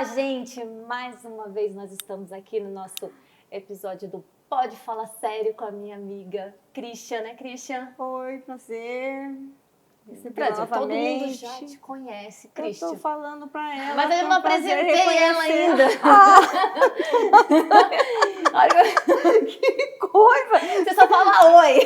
Olá, gente! Mais uma vez nós estamos aqui no nosso episódio do Pode Falar Sério com a minha amiga Christian, né, Christian? Oi, prazer. Prazer, todo mundo já te conhece, Eu Christian. tô falando pra ela. Mas eu não apresentei ela reconhecer. ainda. Que coisa! Você só fala oi.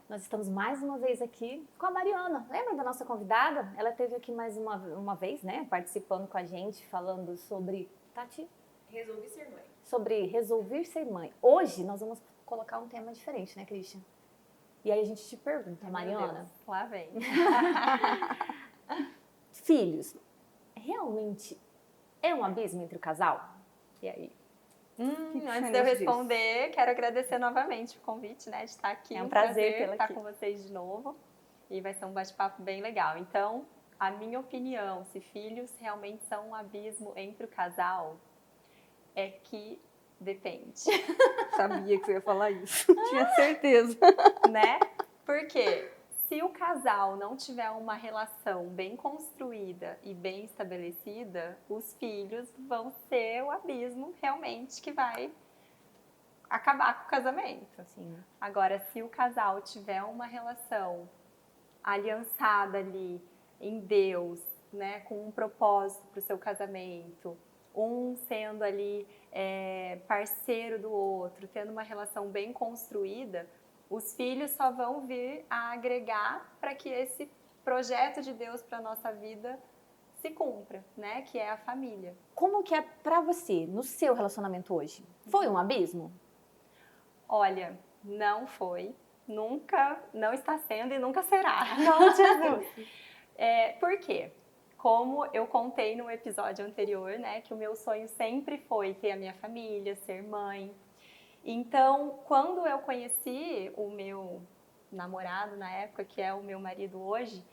Nós estamos mais uma vez aqui com a Mariana. Lembra da nossa convidada? Ela esteve aqui mais uma vez, né? Participando com a gente, falando sobre... Tati? Resolvi ser mãe. Sobre resolver ser mãe. Hoje nós vamos colocar um tema diferente, né, Christian? E aí a gente te pergunta, Mariana. Lá vem. Filhos, realmente é um abismo entre o casal? E aí? Antes de eu responder, quero agradecer novamente o convite, né, de estar aqui. É um prazer tê-la estar aqui com vocês de novo. E vai ser um bate-papo bem legal. Então, a minha opinião, se filhos realmente são um abismo entre o casal, é que depende. Sabia que você ia falar isso. Tinha certeza. Né? Porque se o casal não tiver uma relação bem construída e bem estabelecida, os filhos vão ser o abismo realmente que vai acabar com o casamento. Sim. Agora, se o casal tiver uma relação aliançada ali em Deus, né, com um propósito para o seu casamento, um sendo ali parceiro do outro, tendo uma relação bem construída, os filhos só vão vir a agregar para que esse projeto de Deus para a nossa vida se cumpra, né? Que é a família. Como que é pra você, no seu relacionamento hoje? Foi um abismo? Olha, não foi, nunca, não está sendo e nunca será. Não, Jesus. Por quê? Como eu contei no episódio anterior, né? Que o meu sonho sempre foi ter a minha família, ser mãe. Então, quando eu conheci o meu namorado na época, que é o meu marido hoje,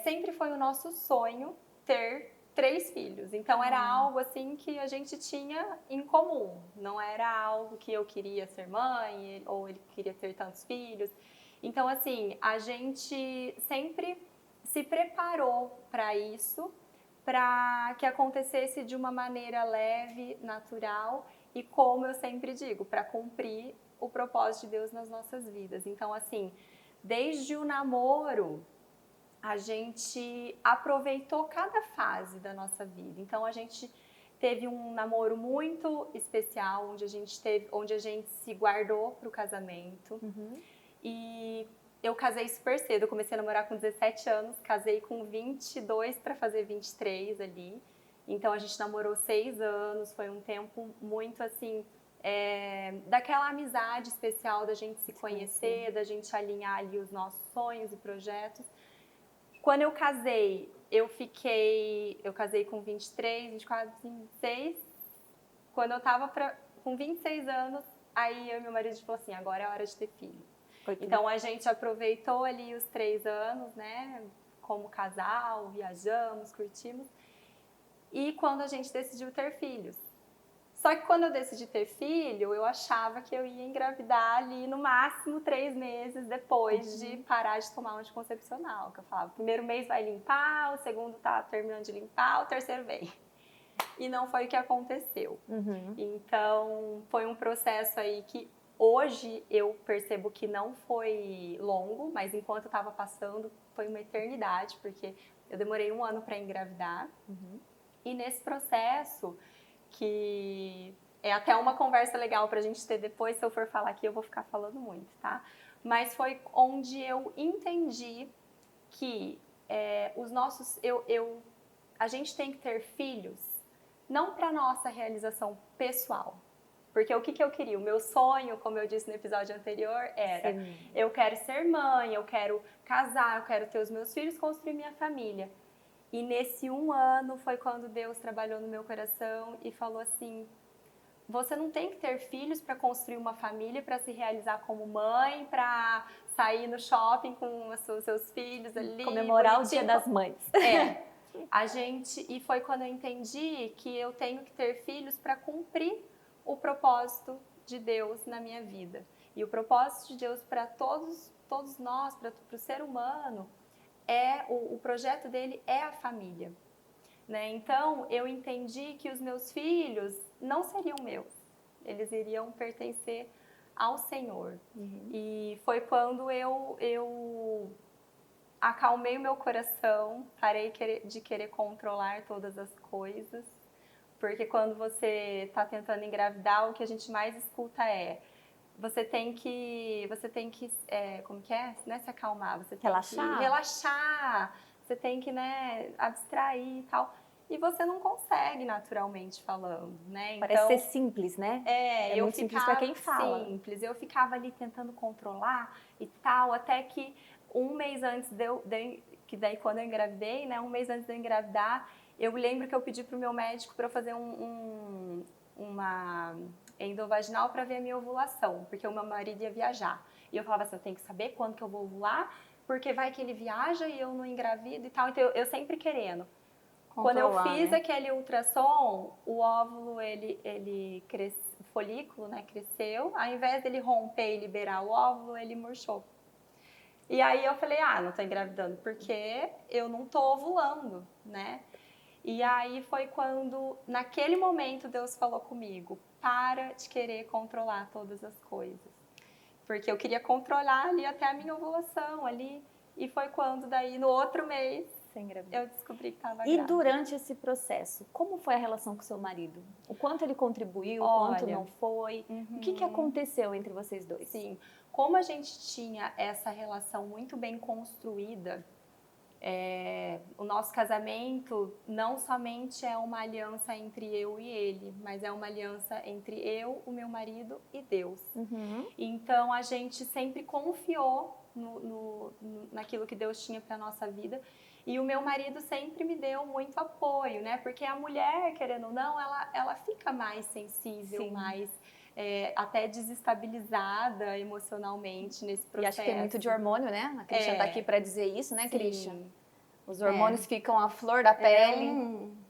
sempre foi o nosso sonho ter 3 filhos. Então, era algo assim que a gente tinha em comum. Não era algo que eu queria ser mãe ou ele queria ter tantos filhos. Então, assim, a gente sempre se preparou para isso, para que acontecesse de uma maneira leve, natural e, como eu sempre digo, para cumprir o propósito de Deus nas nossas vidas. Então, assim, desde o namoro, a gente aproveitou cada fase da nossa vida. Então, a gente teve um namoro muito especial, onde a gente se guardou para o casamento. E eu casei super cedo. Eu comecei a namorar com 17 anos, casei com 22 para fazer 23 ali. Então, a gente namorou 6 anos, foi um tempo muito, assim, daquela amizade especial da gente se conhecer, da gente alinhar ali os nossos sonhos e projetos. Quando eu casei, eu casei com 23, 24, 26. Quando eu tava com 26 anos, aí eu e meu marido falou assim, agora é a hora de ter filho. Então, a gente aproveitou ali os 3 anos, né, como casal, viajamos, curtimos. E quando a gente decidiu ter filhos. Só que quando eu decidi ter filho, eu achava que eu ia engravidar ali no máximo 3 meses depois de parar de tomar um anticoncepcional. Que eu falava, o primeiro mês vai limpar, o segundo tá terminando de limpar, o terceiro vem. E não foi o que aconteceu. Então, foi um processo aí que hoje eu percebo que não foi longo, mas enquanto eu estava passando, foi uma eternidade, porque eu demorei 1 ano para engravidar. E nesse processo, que é até uma conversa legal pra gente ter depois, se eu for falar aqui eu vou ficar falando muito, tá? Mas foi onde eu entendi que a gente tem que ter filhos não para nossa realização pessoal. Porque o que eu queria? O meu sonho, como eu disse no episódio anterior, era eu quero ser mãe, eu quero casar, eu quero ter os meus filhos, construir minha família. E nesse 1 ano foi quando Deus trabalhou no meu coração e falou assim, você não tem que ter filhos para construir uma família, para se realizar como mãe, para sair no shopping com os seus filhos ali. Comemorar o Dia das Mães. E foi quando eu entendi que eu tenho que ter filhos para cumprir o propósito de Deus na minha vida. E o propósito de Deus para todos nós, para o ser humano, o projeto dele é a família. né? Então, eu entendi que os meus filhos não seriam meus. Eles iriam pertencer ao Senhor. E foi quando eu acalmei o meu coração, parei de querer controlar todas as coisas. Porque quando você está tentando engravidar, o que a gente mais escuta é você tem que como que é? Não é se acalmar, você tem Relaxar. que relaxar, você tem que, né, abstrair e tal. E você não consegue naturalmente falando, né? Parece ser simples, né? É muito simples para quem fala. Simples. Eu ficava ali tentando controlar e tal, até que um mês antes que daí quando eu engravidei, né? Um mês antes de eu engravidar, eu lembro que eu pedi pro meu médico para fazer uma endovaginal para ver a minha ovulação, porque o meu marido ia viajar. E eu falava assim, eu tenho que saber quando que eu vou ovular, porque vai que ele viaja e eu não engravido e tal. Então eu sempre querendo. Quando eu fiz aquele ultrassom, o óvulo, o folículo, né, cresceu. Ao invés dele romper e liberar o óvulo, ele murchou. E aí eu falei, não tô engravidando, porque eu não tô ovulando, né? E aí foi quando, naquele momento, Deus falou comigo, para de querer controlar todas as coisas. Porque eu queria controlar ali até a minha ovulação ali. E foi quando, daí, no outro mês, eu descobri que estava grávida. E durante esse processo, como foi a relação com seu marido? O quanto ele contribuiu, o quanto não foi? O que aconteceu entre vocês dois? Sim, como a gente tinha essa relação muito bem construída, o nosso casamento não somente é uma aliança entre eu e ele, mas é uma aliança entre eu, o meu marido e Deus. Então a gente sempre confiou naquilo que Deus tinha para nossa vida. E o meu marido sempre me deu muito apoio, né? Porque a mulher, querendo ou não, ela fica mais sensível, Sim. mais até desestabilizada emocionalmente nesse processo. E acho que tem muito de hormônio, né? A Christian tá aqui para dizer isso, né, Christian? Os hormônios ficam à flor da pele. É um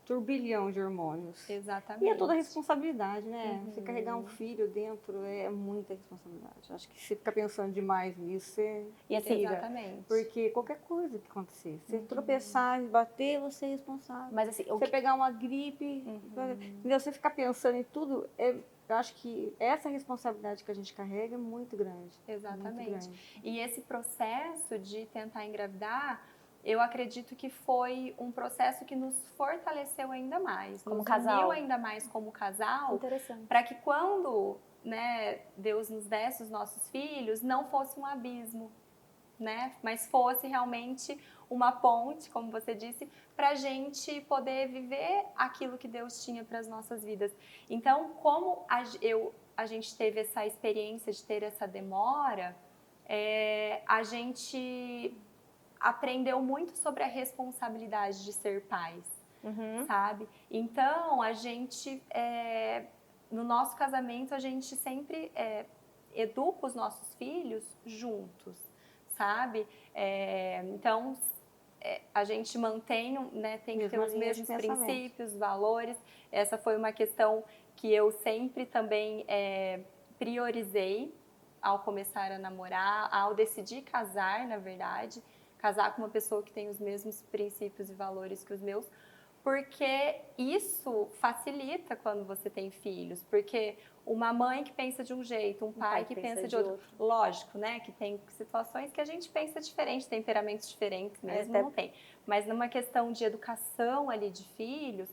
turbilhão de hormônios. Exatamente. E é toda a responsabilidade, né? Você carregar um filho dentro é muita responsabilidade. Acho que você fica pensando demais nisso, você E assim, exatamente. Porque qualquer coisa que acontecer, você tropeçar e bater, você é responsável. mas assim, Você pegar uma gripe, entendeu? Você ficar pensando em tudo, eu acho que essa responsabilidade que a gente carrega é muito grande. Exatamente. Muito grande. E esse processo de tentar engravidar, eu acredito que foi um processo que nos fortaleceu ainda mais, Como nos casal. uniu ainda mais como casal, interessante. para que quando, né, Deus nos desse os nossos filhos, não fosse um abismo, né, mas fosse realmente uma ponte, como você disse, para a gente poder viver aquilo que Deus tinha para as nossas vidas. Então, como a gente teve essa experiência de ter essa demora, a gente aprendeu muito sobre a responsabilidade de ser pais, sabe? Então, a gente, no nosso casamento, a gente sempre educa os nossos filhos juntos, sabe? Então, a gente mantém, né, tem que ter os mesmos princípios, valores. Essa foi uma questão que eu sempre também priorizei ao começar a namorar, ao decidir casar, na verdade. Casar com uma pessoa que tem os mesmos princípios e valores que os meus, porque isso facilita quando você tem filhos, porque uma mãe que pensa de um jeito, um pai que pensa de outro. Lógico, né, que tem situações que a gente pensa diferente, temperamentos diferentes mesmo, não tem. Mas numa questão de educação ali de filhos,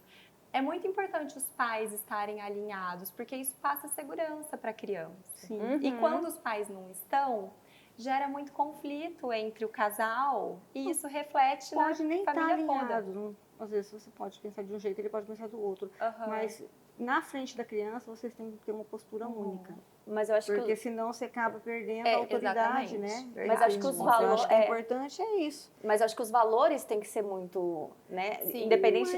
é muito importante os pais estarem alinhados, porque isso passa segurança para a criança. Sim. E quando os pais não estão, gera muito conflito entre o casal e isso reflete na Pode nem estar família toda. alinhado. Às vezes você pode pensar de um jeito, ele pode pensar do outro. Mas na frente da criança, vocês têm que ter uma postura única. Mas eu acho Porque senão você acaba perdendo a exatamente. autoridade, né? Mas acho que os valores... Eu acho que o importante é isso. Mas eu acho que os valores têm que ser muito, né? Sim, independente...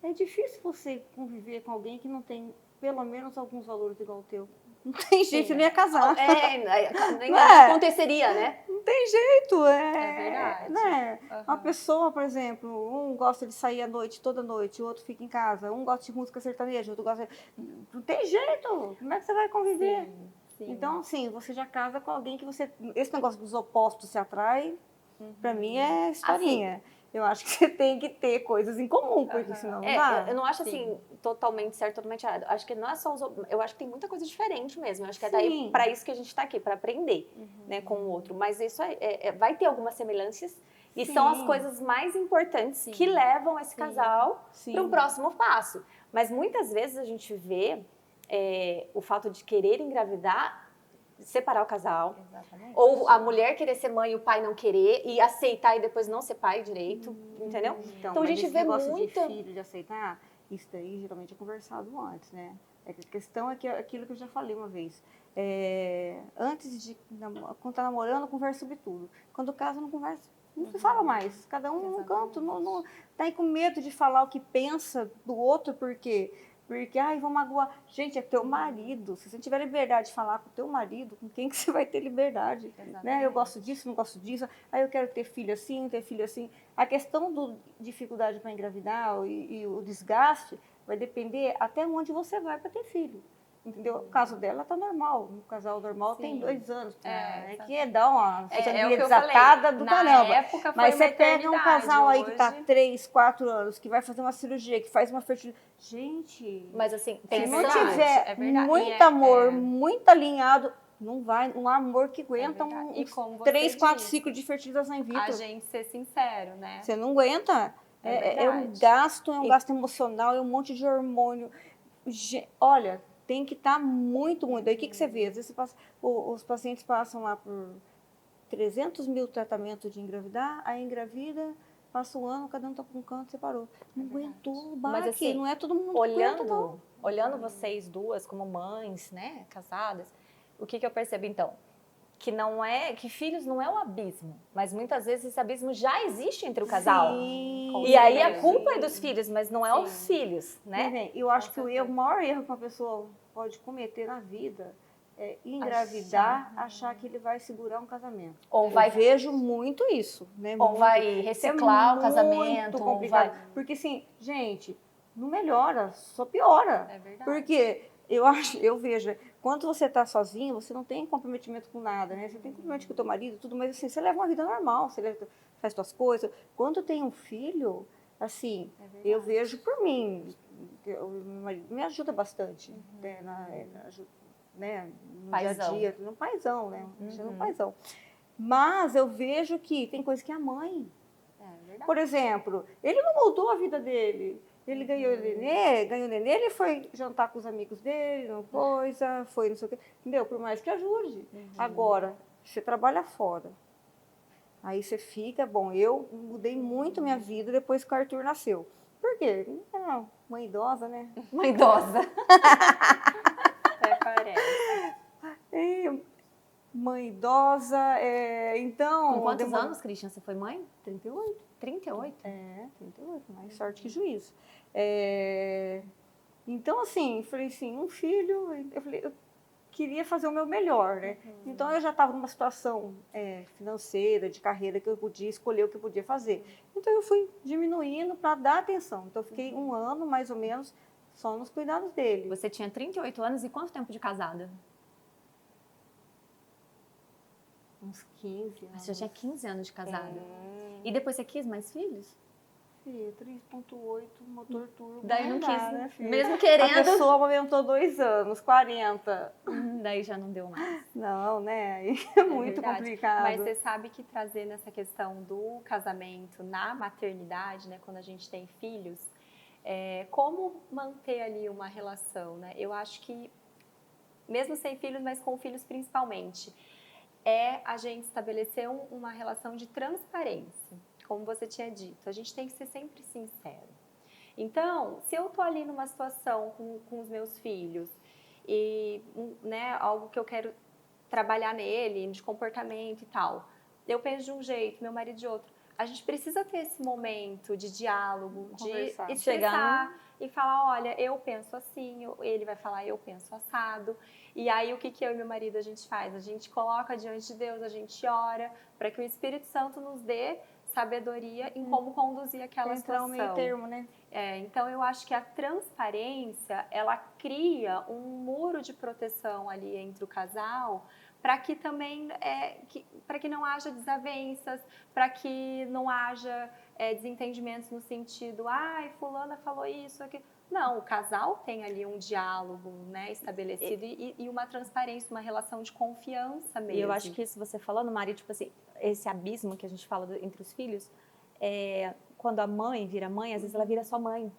Mas é difícil você conviver com alguém que não tem pelo menos alguns valores igual ao teu. Não tem jeito, você não ia casar. Nem aconteceria, né? Não tem jeito, É verdade. Né? Uma pessoa, por exemplo, um gosta de sair à noite, toda noite, o outro fica em casa, um gosta de música sertaneja, o outro gosta de... Não tem jeito, como é que você vai conviver? Sim. Então, assim, você já casa com alguém que você... Esse negócio dos opostos se atrai, pra mim é historinha. eu acho que você tem que ter coisas em comum, porque senão não dá. Eu não acho Sim. assim totalmente certo, totalmente errado. Acho que não é só eu acho que tem muita coisa diferente mesmo. Eu acho que é daí Sim. para isso que a gente tá aqui, para aprender, né, com o outro. Mas isso vai ter algumas semelhanças e são as Sim. coisas mais importantes Sim. que levam esse casal Sim. para um próximo passo. Mas muitas vezes a gente vê o fato de querer engravidar separar o casal. Exatamente. Ou a mulher querer ser mãe e o pai não querer, e aceitar e depois não ser pai direito, entendeu? Então a mas gente esse vê negócio muita... de filho, de aceitar, isso daí geralmente é conversado antes, né? É que a questão é que aquilo que eu já falei uma vez. Antes de quando tá namorando, conversa sobre tudo. Quando casa, não conversa. Não se fala mais. Cada um num canto. Não, tá aí com medo de falar o que pensa do outro, porque ai, vão magoar. Gente, é teu marido. Se você não tiver liberdade de falar com o teu marido, com quem que você vai ter liberdade? Né? Eu gosto disso, não gosto disso. Aí eu quero ter filho assim, ter filho assim. A questão da dificuldade para engravidar e o desgaste vai depender até onde você vai para ter filho. Entendeu? O caso dela tá normal. Um casal normal tem 2 anos. Que dá uma o que eu desatada falei. do Na caramba. época foi Mas uma você pega um casal aí que tá hoje... 3, 4 anos, que vai fazer uma cirurgia, que faz uma fertilidade. Gente, Mas assim, se pensando... não verdade, tiver é verdade. muito amor, muito alinhado, não vai, um amor que aguenta E como você 3, 4 disse, ciclos de fertilização in vitro. a gente ser sincero, né? Você não aguenta. É um gasto, gasto emocional, é um monte de hormônio. Olha, tem que estar muito. Aí o que você vê? Às vezes os pacientes passam lá por 300 mil tratamentos de engravidar, aí engravida, passa um ano, cada um tá com um canto, separou. Não aguentou o baque, Mas assim, não é todo mundo que aguenta, não. olhando vocês duas como mães, né, casadas, o que eu percebo então? Que filhos não é o abismo, mas muitas vezes esse abismo já existe entre o casal. Sim, E aí a culpa é dos filhos, mas não é os filhos, né? Bem, eu acho que o maior erro que uma pessoa pode cometer na vida é engravidar, achar que ele vai segurar um casamento. Ou eu vejo muito isso, né? Ou muito. vai reciclar o casamento. Muito complicado. Porque assim, gente, não melhora, só piora. É verdade. Porque eu vejo, quando você está sozinho, você não tem comprometimento com nada, né? Você tem comprometimento com o teu marido, tudo, mas assim, você leva uma vida normal, faz suas coisas. Quando tem um filho, assim, eu vejo por mim, meu marido me ajuda bastante, né? No dia a dia, no paizão, né? No paizão. Mas eu vejo que tem coisa que a mãe. Por exemplo, ele não mudou a vida dele. Ele ganhou o nenê, ele foi jantar com os amigos dele, não coisa, foi não sei o quê. Entendeu? Por mais que ajude. Agora, você trabalha fora. Aí você fica, eu mudei muito minha vida depois que o Arthur nasceu. Por quê? Mãe idosa, né? Mãe idosa. Parece. Mãe idosa, então... Com quantos anos, Christian, você foi mãe? 38. 38? 38, mais sorte que juízo. Então, assim, eu falei assim, um filho, eu queria fazer o meu melhor, né? Então, eu já estava numa situação financeira, de carreira, que eu podia escolher o que eu podia fazer. Então, eu fui diminuindo para dar atenção. Então, eu fiquei 1 ano, mais ou menos, só nos cuidados dele. Você tinha 38 anos e quanto tempo de casada? Uns 15 anos. Você já tinha 15 anos de casada. E depois você quis mais filhos? Filha, 3.8, motor turbo. Daí não dá, quis, né, filha? mesmo querendo. A pessoa amamentou 2 anos, 40. Daí já não deu mais. Não, né? Aí é muito verdade. complicado. Mas você sabe que trazer nessa questão do casamento na maternidade, né, quando a gente tem filhos, como manter ali uma relação, né? Eu acho que, mesmo sem filhos, mas com filhos principalmente, a gente estabelecer uma relação de transparência, como você tinha dito. A gente tem que ser sempre sincero. Então, se eu tô ali numa situação com os meus filhos e, né, algo que eu quero trabalhar nele, de comportamento e tal, eu penso de um jeito, meu marido de outro. A gente precisa ter esse momento de diálogo, Conversar. de expressar e falar, olha, eu penso assim, ele vai falar, eu penso assado. E aí, o que eu e meu marido a gente faz? A gente coloca diante de Deus, a gente ora para que o Espírito Santo nos dê sabedoria em como conduzir aquela situação. Um meio termo, né? Então, eu acho que a transparência, ela cria um muro de proteção ali entre o casal, para que também, para que não haja desavenças, para que não haja desentendimentos no sentido, ai, fulana falou isso, aquilo. Não, o casal tem ali um diálogo, né, estabelecido e uma transparência, uma relação de confiança mesmo. E eu acho que isso você falando, Mari, tipo assim, esse abismo que a gente fala entre os filhos, quando a mãe vira mãe, às vezes ela vira só mãe.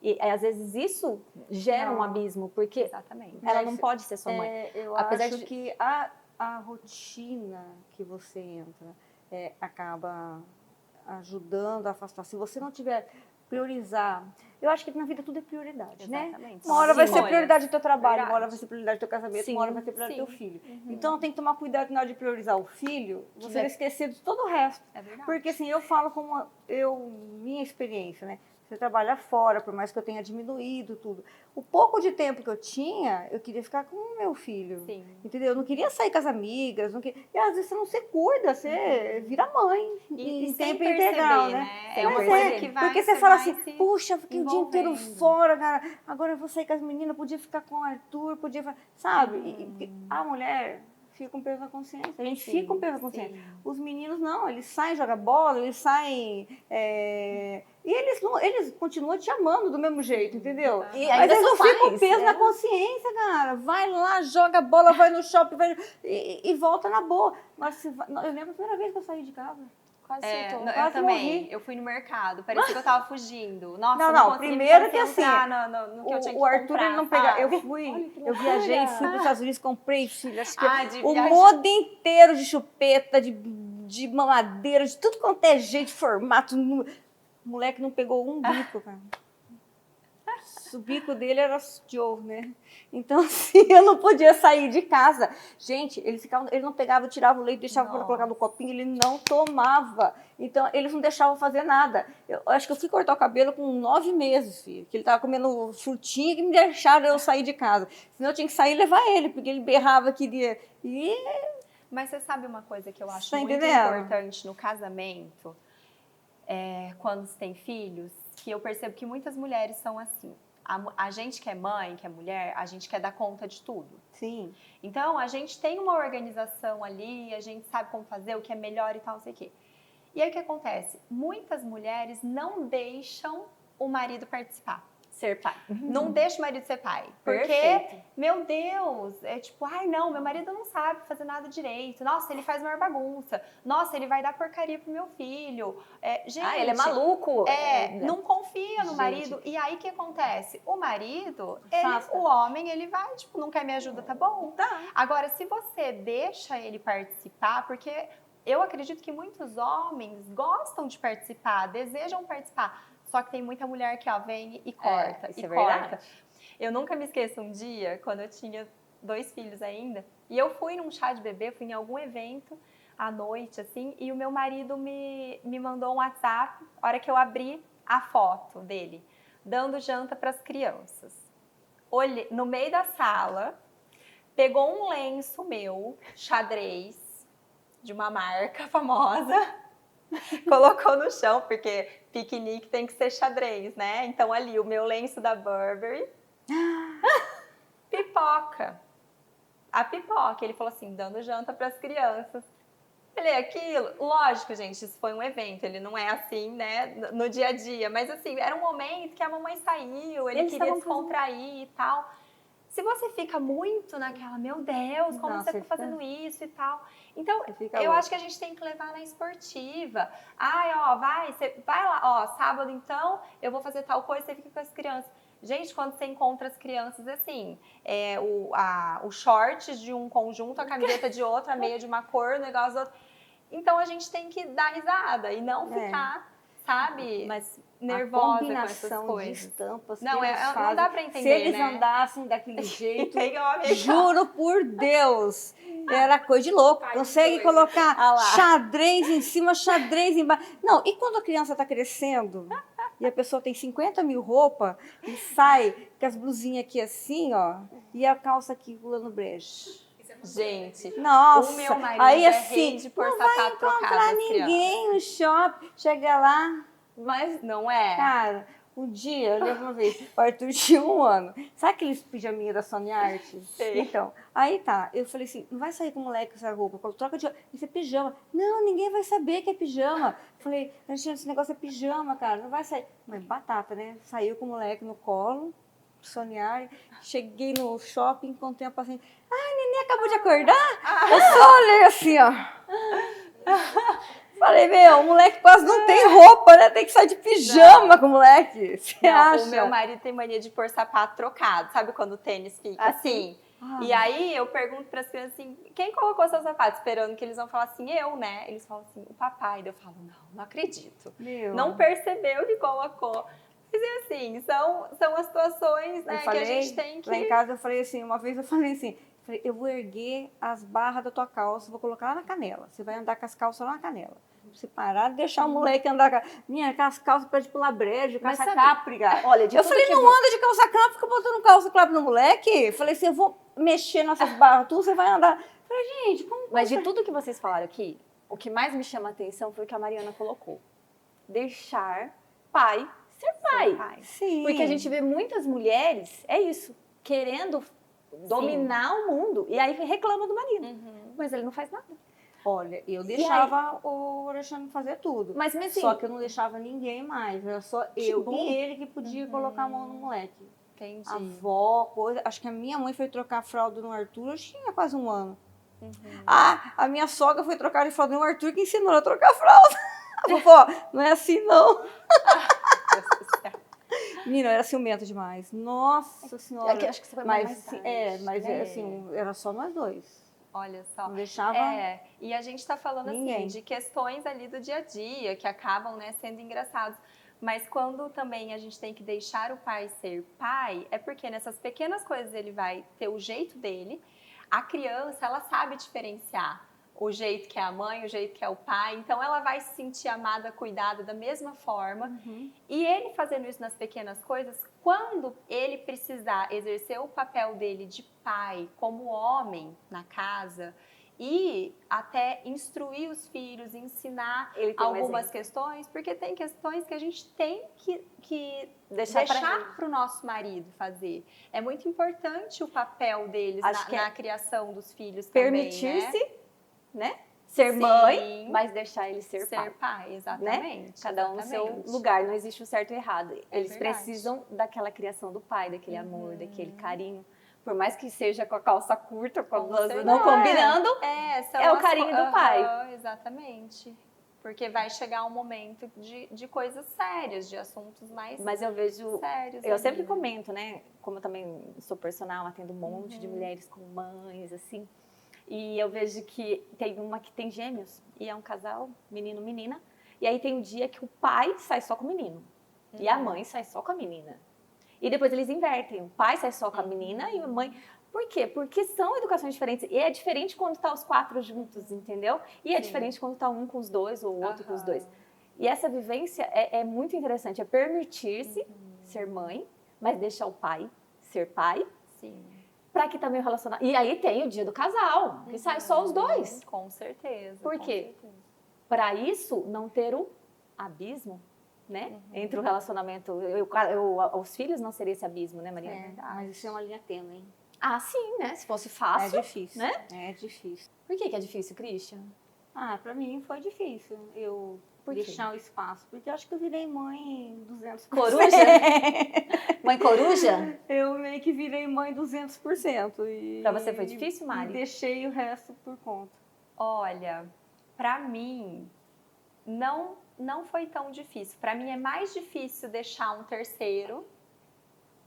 E às vezes isso gera um abismo, porque Exatamente. ela não pode ser sua mãe. Eu Apesar acho de- que a rotina que você entra acaba ajudando a afastar. Se você não tiver priorizar, eu acho que na vida tudo é prioridade, né? Exatamente. Uma hora vai ser Escolhas. prioridade do teu trabalho, Verdade. uma hora vai ser prioridade do teu casamento, uma hora vai ser prioridade do teu filho. Então tem que tomar cuidado na hora de priorizar o filho, você vai esquecer de todo o resto. É verdade. Porque assim, eu falo como minha experiência, né? Você trabalha fora, por mais que eu tenha diminuído tudo. O pouco de tempo que eu tinha, eu queria ficar com o meu filho. Sim. Entendeu? Eu não queria sair com as amigas. E às vezes você não se cuida, você vira mãe. E em sem tempo integral, perceber, né? É uma Mas coisa que vai... porque você fala vai assim, se puxa, fiquei o dia inteiro envolvendo. fora, cara. Agora eu vou sair com as meninas, podia ficar com o Arthur, sabe? E a mulher fica com peso na consciência. A gente fica com peso na consciência. Os meninos não, eles saem jogar bola, eles saem... E eles continuam te amando do mesmo jeito, entendeu? E Mas ainda eles não são ficam com pais, peso né? na consciência, cara. Vai lá, joga bola, vai no shopping e volta na boa. Mas eu lembro a primeira vez que eu saí de casa. Quase surtou, Eu quase também. morri. Eu fui no mercado, parecia que eu tava fugindo. Nossa, Não, não consegui primeiro me que assim, concentrar no que eu tinha que o Arthur comprar, ele não pegava. Eu sabe? eu viajei, fui para os Estados Unidos, comprei, filho, acho que De o viagem. mundo inteiro de chupeta, de mamadeira, de tudo quanto é jeito, de formato. O moleque não pegou um bico, cara. O bico dele era Joe, né? Então, assim, eu não podia sair de casa. Gente, ele não pegava, tirava o leite, deixava para colocar no copinho, ele não tomava. Então, eles não deixavam fazer nada. Eu acho que eu fui cortar o cabelo com 9 meses, filho. Que ele estava comendo frutinha que me deixaram eu sair de casa. Senão eu tinha que sair e levar ele, porque ele berrava, queria. Mas você sabe uma coisa que eu acho Tá muito entendendo? importante no casamento, quando se tem filhos, que eu percebo que muitas mulheres são assim. A gente que é mãe, que é mulher, a gente quer dar conta de tudo. Sim. Então, a gente tem uma organização ali, a gente sabe como fazer, o que é melhor e tal, não sei o quê. E aí o que acontece? Muitas mulheres não deixam o marido participar. Ser pai. Não deixa o marido ser pai. Porque, Perfeito. meu Deus, é tipo, ai não, meu marido não sabe fazer nada direito. Nossa, ele faz uma bagunça. Nossa, ele vai dar porcaria pro meu filho. Gente, Ele é maluco. não confia no Gente. marido. E aí o que acontece? O marido, Afasta. o homem, ele vai, tipo, não quer me ajuda, tá bom? Tá. Agora, se você deixa ele participar, porque eu acredito que muitos homens gostam de participar, desejam participar. Só que tem muita mulher que vem e corta, isso e é corta. verdade. Eu nunca me esqueço um dia, quando eu tinha 2 filhos ainda, e eu fui num chá de bebê, fui em algum evento à noite, assim, e o meu marido me mandou um WhatsApp, a hora que eu abri a foto dele, dando janta para as crianças. Olhei, no meio da sala, pegou um lenço meu, xadrez, de uma marca famosa, colocou no chão, porque piquenique tem que ser xadrez, né? Então ali, o meu lenço da Burberry, pipoca. A pipoca, ele falou assim, dando janta para as crianças. Falei, aquilo, lógico, gente, isso foi um evento, ele não é assim, né, no dia a dia, mas assim, era um momento que a mamãe saiu, ele queria descontrair e tal. Se você fica muito naquela, meu Deus, como você tá fazendo isso e tal. Então, eu acho que a gente tem que levar na esportiva. Ai, ó, você vai lá, ó, sábado então, eu vou fazer tal coisa, você fica com as crianças. Gente, quando você encontra as crianças, assim, o short de um conjunto, a camiseta de outro, a meia de uma cor, o negócio do outro. Então, a gente tem que dar risada e não ficar, sabe, Mas nervosa a com essas combinação coisas. de estampas Não, que eles fazem, não dá pra entender, se eles né? andassem daquele jeito, Tem homem, juro por Deus, era coisa de louco. Consegue colocar xadrez em cima, xadrez embaixo. Não, e quando a criança está crescendo e a pessoa tem 50 mil roupas e sai com as blusinhas aqui assim, ó, e a calça aqui pulando brejo. Gente, Nossa, o meu marido aí é assim, rei de pôr não vai sapato trocado encontrar das crianças. ninguém no shopping, chega lá, Mas não é. cara, Um dia, eu lembro uma vez, o Arthur tinha 1 ano. Sabe aqueles pijaminha da Sony Art? Sei. Então, aí tá. Eu falei assim, não vai sair com o moleque com essa roupa. Troca de roupa. Isso é pijama. Não, ninguém vai saber que é pijama. Falei, esse negócio é pijama, cara. Não vai sair. Mas batata, né? Saiu com o moleque no colo, Sony Art. Cheguei no shopping, encontrei a paciente. Ah, neném acabou de acordar? Eu só olhei assim, ó. Falei, meu, o moleque quase não tem roupa, né? Tem que sair de pijama com o moleque. Você acha? O meu marido tem mania de pôr sapato trocado. Sabe quando o tênis fica assim? E aí eu pergunto para as crianças assim, quem colocou seus sapatos? Esperando que eles vão falar assim, eu, né? Eles falam assim, o papai. Daí eu falo, não acredito. Meu. Não percebeu que colocou. Mas assim, são as situações, né, que a gente tem que... Lá em casa eu falei assim, uma vez eu falei assim, eu vou erguer as barras da tua calça, vou colocar lá na canela. Você vai andar com as calças lá na canela. Você parar de deixar o moleque andar com as calças para de pular brejo, calça cáprica. Olha, eu falei, não anda de calça cáprica, fica botando calça cáprica no moleque. Falei assim, eu vou mexer nessas barras, você vai andar. Falei, gente, como... Mas de tudo que vocês falaram aqui, o que mais me chama a atenção foi o que a Mariana colocou. Deixar pai ser pai. Sim. Porque a gente vê muitas mulheres, é isso, querendo dominar o mundo. E aí reclama do marido. Mas ele não faz nada. Olha, eu deixava o Alexandre fazer tudo. Mas assim, só que eu não deixava ninguém mais. Era só eu e ele que podia colocar a mão no moleque. Entendi. A avó, coisa. Acho que a minha mãe foi trocar a fralda no Arthur, eu tinha quase 1 ano. A minha sogra foi trocar a fralda no Arthur, que ensinou ela a trocar a fralda. Vovó, não é assim não. Menina, eu era ciumenta demais. Nossa Senhora. Acho que você foi mais tarde. Assim, era só nós dois. Olha só. Não deixava e a gente está falando ninguém. assim de questões ali do dia a dia que acabam, né, sendo engraçados. Mas quando também a gente tem que deixar o pai ser pai, é porque nessas pequenas coisas ele vai ter o jeito dele. A criança, ela sabe diferenciar o jeito que é a mãe, o jeito que é o pai. Então ela vai se sentir amada, cuidada da mesma forma. E ele fazendo isso nas pequenas coisas, quando ele precisar exercer o papel dele de pai, como homem na casa, e até instruir os filhos, ensinar algumas questões, porque tem questões que a gente tem que deixar para o nosso marido fazer. É muito importante o papel deles na criação dos filhos também, permitir-se, né? Ser mãe, mas deixar ele ser pai. Ser pai, exatamente. Né? Cada um no seu lugar, não existe o certo e o errado. Eles verdade. Precisam daquela criação do pai, daquele amor, daquele carinho. Por mais que seja com a calça curta, com a blusa não combinando, é o carinho do pai. Exatamente. Porque vai chegar um momento de coisas sérias, de assuntos mais Mas eu vejo, sérios. eu sempre comento, né? Como eu também sou personal, atendo um monte de mulheres com mães, assim. E eu vejo que tem uma que tem gêmeos, e é um casal, menino, menina. E aí tem um dia que o pai sai só com o menino, e a mãe sai só com a menina. E depois eles invertem, o pai sai só com a menina e a mãe... Por quê? Porque são educações diferentes. E é diferente quando tá os 4 juntos, entendeu? E é diferente quando tá um com os 2 ou o outro com os 2. E essa vivência é muito interessante, é permitir-se ser mãe, mas deixar o pai ser pai. Sim. Para que também o relacionamento... E aí tem o dia do casal, que sai só os 2. Com certeza. Por quê? Para isso não ter o abismo, né? Entre o relacionamento... os filhos não seria esse abismo, né, Maria? Mas isso é uma linha tênue, hein? Ah, sim, né? Se fosse fácil. É difícil. Né? É difícil. Por que é difícil, Christian? Pra mim foi difícil eu deixar o espaço. Porque eu acho que eu virei mãe 200%. Coruja? Mãe coruja? Eu meio que virei mãe 200%. Pra você foi difícil, Mari? E deixei o resto por conta. Olha, pra mim, não foi tão difícil. Pra mim é mais difícil deixar um terceiro,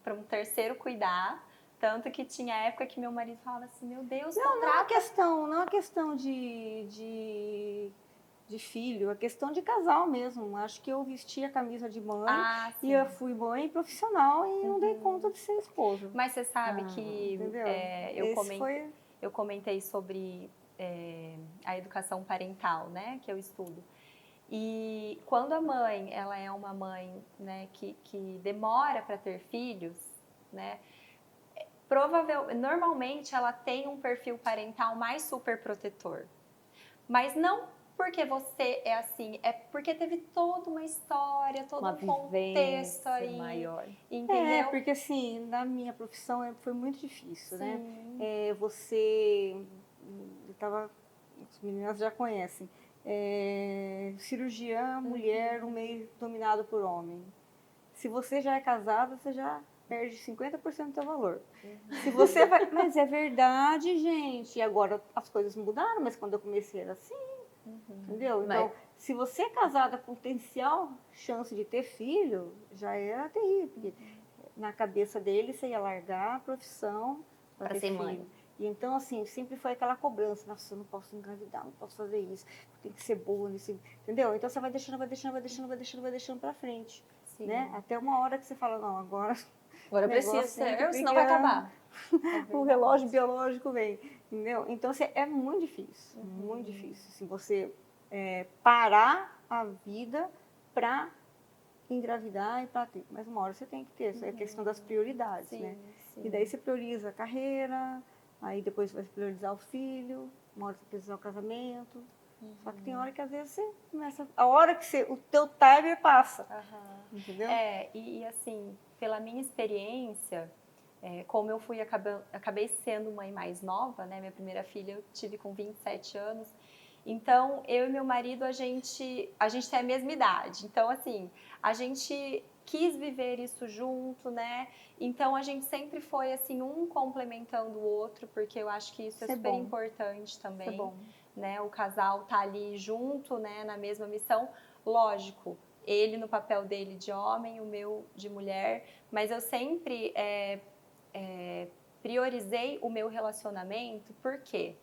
para um terceiro cuidar. Tanto que tinha época que meu marido falava assim, meu Deus, não é questão de filho, é questão de casal mesmo. Acho que eu vesti a camisa de mãe e eu fui mãe profissional e não dei conta de ser esposa. Mas você sabe que eu comentei sobre a educação parental, né, que eu estudo. E quando a mãe, ela é uma mãe, né, que demora para ter filhos, né, normalmente ela tem um perfil parental mais super protetor. Mas não porque você é assim, é porque teve toda uma história, todo Uma um contexto vivência aí, maior. entendeu? Porque assim, na minha profissão foi muito difícil, né? Sim. As meninas já conhecem, cirurgiã, mulher, um meio dominado por homem. Se você já é casada, você já perde 50% do seu valor. Se você vai... Mas é verdade, gente. E agora as coisas mudaram, mas quando eu comecei era assim, entendeu? Então, se você é casada com potencial chance de ter filho, já era terrível. Porque na cabeça dele, você ia largar a profissão para ter ser filho. mãe. E então, assim, sempre foi aquela cobrança. Nossa, eu não posso engravidar, não posso fazer isso. Tem que ser boa nisso, entendeu? Então, você vai deixando para frente. Sim. Né? Até uma hora que você fala, não, agora Agora eu negócio preciso tem que ser, senão vai pegar. acabar. O relógio biológico vem, entendeu? Então, assim, é muito difícil, muito difícil. Se você parar a vida para engravidar e para ter. Mas uma hora você tem que ter, isso é a questão das prioridades, Sim, né? sim. E daí você prioriza a carreira, aí depois você vai priorizar o filho, uma hora você precisa o casamento. Só que tem hora que às vezes você começa. A hora que o teu timer passa. Entendeu? E assim, pela minha experiência, como eu acabei sendo mãe mais nova, né? Minha primeira filha eu tive com 27 anos. Então, eu e meu marido, a gente tem a mesma idade. Então, assim, a gente quis viver isso junto, né? Então, a gente sempre foi, assim, um complementando o outro, porque eu acho que isso é super importante também. Isso é bom. Né? O casal tá ali junto, né? Na mesma missão. Lógico, ele no papel dele de homem, o meu de mulher, mas eu sempre priorizei o meu relacionamento, por quê?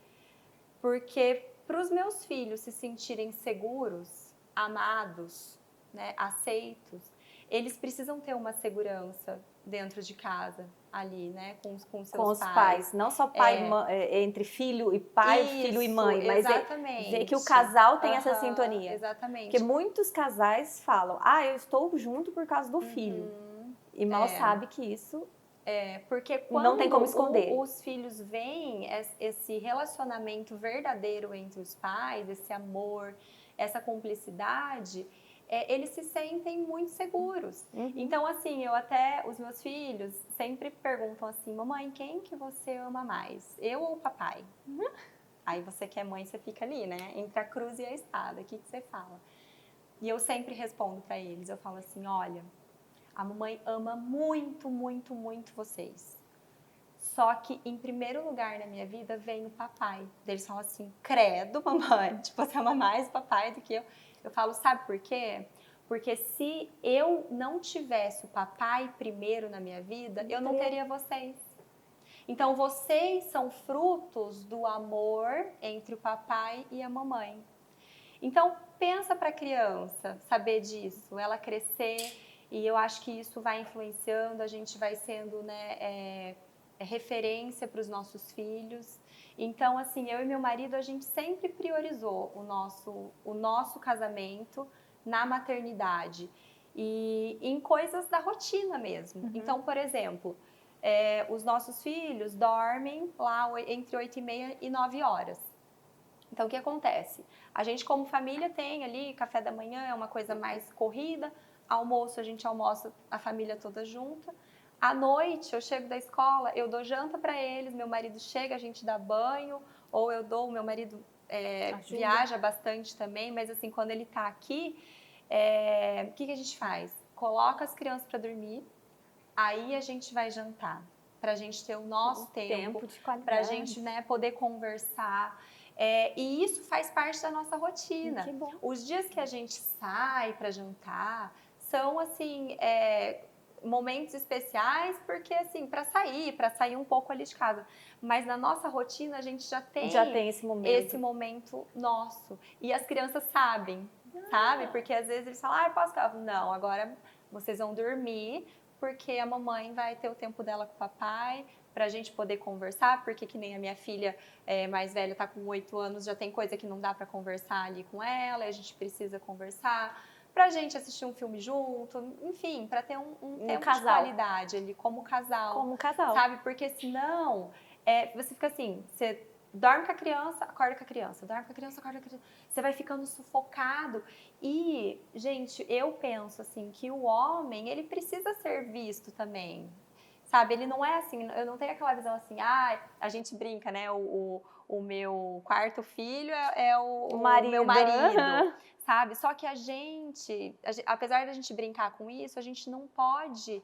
Porque para os meus filhos se sentirem seguros, amados, né, aceitos, eles precisam ter uma segurança dentro de casa, ali, né, com seus Com os pais. pais. Não só pai, entre filho e pai, filho e mãe, mas ver que o casal tem essa sintonia. Exatamente. Porque muitos casais falam, eu estou junto por causa do filho. E mal sabe que isso porque quando não tem como esconder. Os filhos veem esse relacionamento verdadeiro entre os pais, esse amor, essa cumplicidade, eles se sentem muito seguros. Então, assim, os meus filhos sempre perguntam assim, mamãe, quem que você ama mais? Eu ou o papai? Aí você que é mãe, você fica ali, né? Entre a cruz e a espada, o que você fala? E eu sempre respondo para eles, eu falo assim, olha, a mamãe ama muito, muito, muito vocês. Só que, em primeiro lugar na minha vida, vem o papai. Eles falam assim, credo, mamãe. Tipo, você ama mais o papai do que eu. Eu falo, sabe por quê? Porque se eu não tivesse o papai primeiro na minha vida, eu não teria vocês. Então, vocês são frutos do amor entre o papai e a mamãe. Então, pensa para a criança saber disso, ela crescer, e eu acho que isso vai influenciando, a gente vai sendo, né, referência para os nossos filhos. Então, assim, eu e meu marido, a gente sempre priorizou o nosso casamento na maternidade e em coisas da rotina mesmo. Então, por exemplo, os nossos filhos dormem lá entre 8h30 e 9 horas. Então, o que acontece? A gente, como família, tem ali café da manhã, é uma coisa mais corrida. Almoço, a gente almoça a família toda junta. À noite, eu chego da escola, eu dou janta para eles, meu marido chega, a gente dá banho, ou o meu marido viaja bastante também, mas assim, quando ele tá aqui, o que a gente faz? Coloca as crianças para dormir, aí a gente vai jantar, pra gente ter o nosso tempo de qualidade. pra gente, né, poder conversar. E isso faz parte da nossa rotina. Que bom. Os dias que a gente sai para jantar são assim momentos especiais, porque assim para sair um pouco ali de casa. Mas na nossa rotina a gente já tem esse momento nosso. E as crianças sabem, sabe? Porque às vezes eles falam, posso ficar? Não, agora vocês vão dormir, porque a mamãe vai ter o tempo dela com o papai, pra gente poder conversar, porque que nem a minha filha mais velha tá com 8 anos, já tem coisa que não dá pra conversar ali com ela, a gente precisa conversar, pra gente assistir um filme junto, enfim, pra ter um tempo de qualidade ali, como casal. Como casal. Sabe? Porque senão, você fica assim, dorme com a criança, acorda com a criança, dorme com a criança, acorda com a criança. Você vai ficando sufocado. E, gente, eu penso assim que o homem, ele precisa ser visto também. Sabe, ele não é assim, eu não tenho aquela visão assim, a gente brinca, né? O meu quarto filho é o meu marido, sabe? Só que a gente, apesar da gente brincar com isso, a gente não pode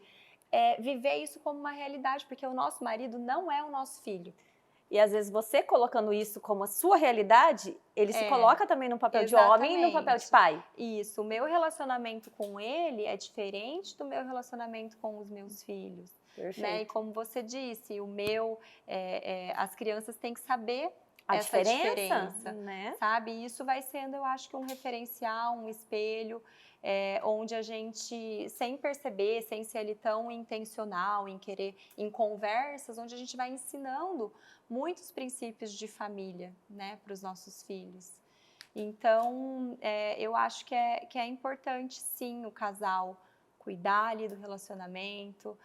viver isso como uma realidade, porque o nosso marido não é o nosso filho. E às vezes você colocando isso como a sua realidade, ele se coloca também no papel de homem e no papel de pai. Isso, o meu relacionamento com ele é diferente do meu relacionamento com os meus filhos. Perfeito. Né? E como você disse, as crianças têm que saber a essa diferença, né? Sabe? E isso vai sendo, eu acho que um referencial, um espelho, onde a gente, sem perceber, sem ser ali tão intencional em conversas, onde a gente vai ensinando muitos princípios de família, né, para os nossos filhos. Então, eu acho que é importante, sim, o casal cuidar ali do relacionamento,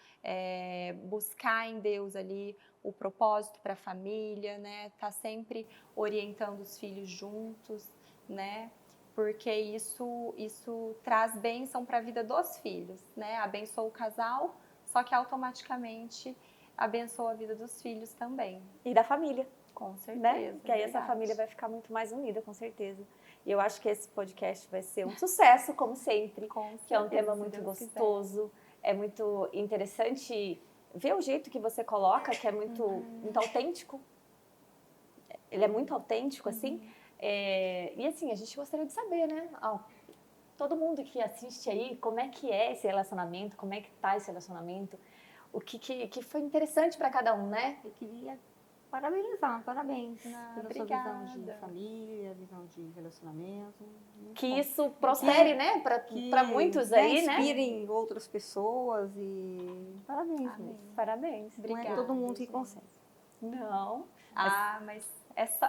buscar em Deus ali o propósito para a família, né? Tá sempre orientando os filhos juntos, né? Porque isso traz bênção para a vida dos filhos, né? Abençoa o casal, só que automaticamente abençoa a vida dos filhos também. E da família. Com certeza. Né? Que aí essa família vai ficar muito mais unida, com certeza. E eu acho que esse podcast vai ser um sucesso, como sempre. Que é um tema muito gostoso. É muito interessante ver o jeito que você coloca, que é muito autêntico. Ele é muito autêntico, assim. E assim, a gente gostaria de saber, né? Todo mundo que assiste aí, como é que é esse relacionamento, como é que tá esse relacionamento, o que foi interessante para cada um, né? Eu queria parabenizar, parabéns pela obrigada. sua visão de família, visão de relacionamento. Que isso prospere, né? Para muitos aí, né? Inspirem outras pessoas e parabéns mesmo. Parabéns. Obrigada. Não é todo mundo que consegue. Não. Mas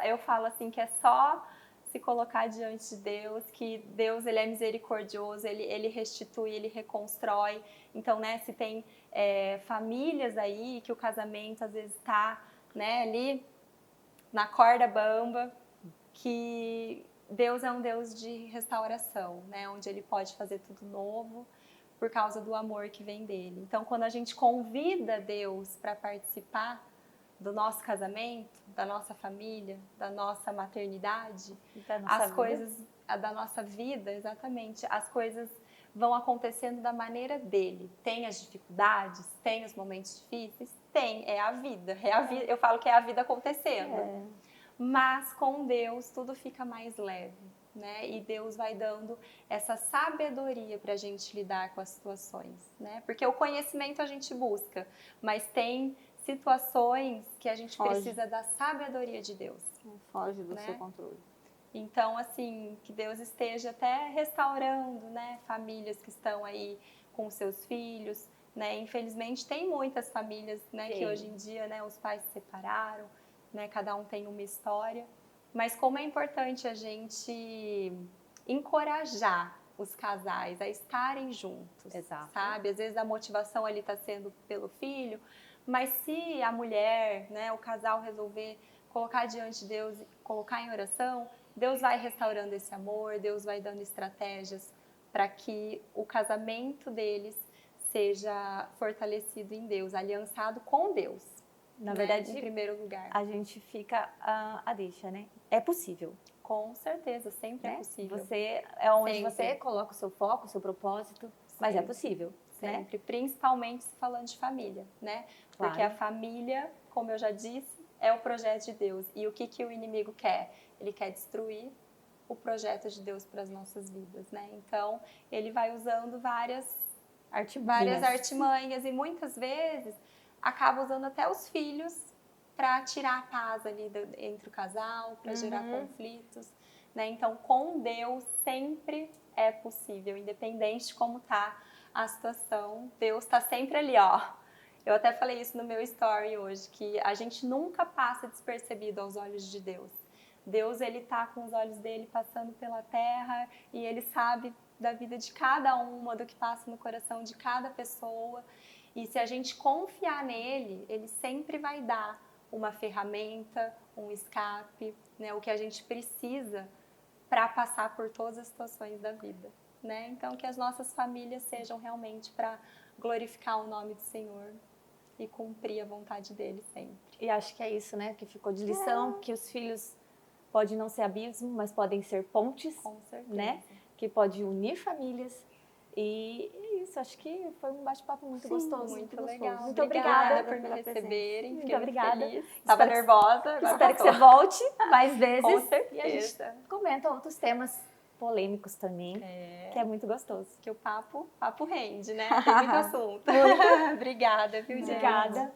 eu falo assim que é só se colocar diante de Deus, que Deus ele é misericordioso, ele restitui, ele reconstrói. Então, né, se tem famílias aí que o casamento às vezes está, né, ali na corda bamba, que Deus é um Deus de restauração, né, onde Ele pode fazer tudo novo por causa do amor que vem dele. Então, quando a gente convida Deus para participar do nosso casamento, da nossa família, da nossa maternidade, da nossa vida, exatamente, as coisas vão acontecendo da maneira dele. Tem as dificuldades, tem os momentos difíceis, é a vida. Eu falo que é a vida acontecendo. Mas com Deus tudo fica mais leve, né? E Deus vai dando essa sabedoria para a gente lidar com as situações, né? Porque o conhecimento a gente busca, mas tem situações que a gente precisa da sabedoria de Deus. Foge do seu controle. Então, assim, que Deus esteja até restaurando, né, famílias que estão aí com seus filhos, né? Infelizmente, tem muitas famílias, né, que hoje em dia, né, os pais se separaram, né, cada um tem uma história. Mas como é importante a gente encorajar os casais a estarem juntos, sabe? Às vezes a motivação ali está sendo pelo filho, mas se a mulher, né, o casal resolver colocar diante de Deus, colocar em oração, Deus vai restaurando esse amor, Deus vai dando estratégias para que o casamento deles seja fortalecido em Deus, aliançado com Deus. Na verdade, em primeiro lugar. A gente fica a deixa, né? É possível. Com certeza, sempre é possível. É onde você coloca o seu foco, o seu propósito, mas é possível. Sempre, principalmente falando de família, né? Claro. Porque a família, como eu já disse, é o projeto de Deus. E o que o inimigo quer? Ele quer destruir o projeto de Deus para as nossas vidas, né? Então, ele vai usando várias artimanhas e muitas vezes acaba usando até os filhos para tirar a paz ali entre o casal, para gerar conflitos, né? Então, com Deus sempre é possível, independente de como tá a situação, Deus está sempre ali, ó. Eu até falei isso no meu story hoje, que a gente nunca passa despercebido aos olhos de Deus. Deus, ele tá com os olhos dele passando pela terra e ele sabe da vida de cada uma, do que passa no coração de cada pessoa. E se a gente confiar nele, ele sempre vai dar uma ferramenta, um escape, né? O que a gente precisa para passar por todas as situações da vida, né? Então, que as nossas famílias sejam realmente para glorificar o nome do Senhor e cumprir a vontade dele sempre. E acho que é isso, né, que ficou de lição, que os filhos podem não ser abismo, mas podem ser pontes, Com certeza. né? Que pode unir famílias. E é isso, acho que foi um bate-papo muito gostoso. Muito legal. Muito obrigada obrigada por me pela receberem. Muito Fiquei obrigada. feliz. Estava Espero que- nervosa, agora Espero que passou. você volte mais vezes. Com E a gente certeza. comenta outros temas polêmicos também, que é muito gostoso. Que o papo rende, né? Tem muito assunto. Obrigada, viu, gente? Obrigada.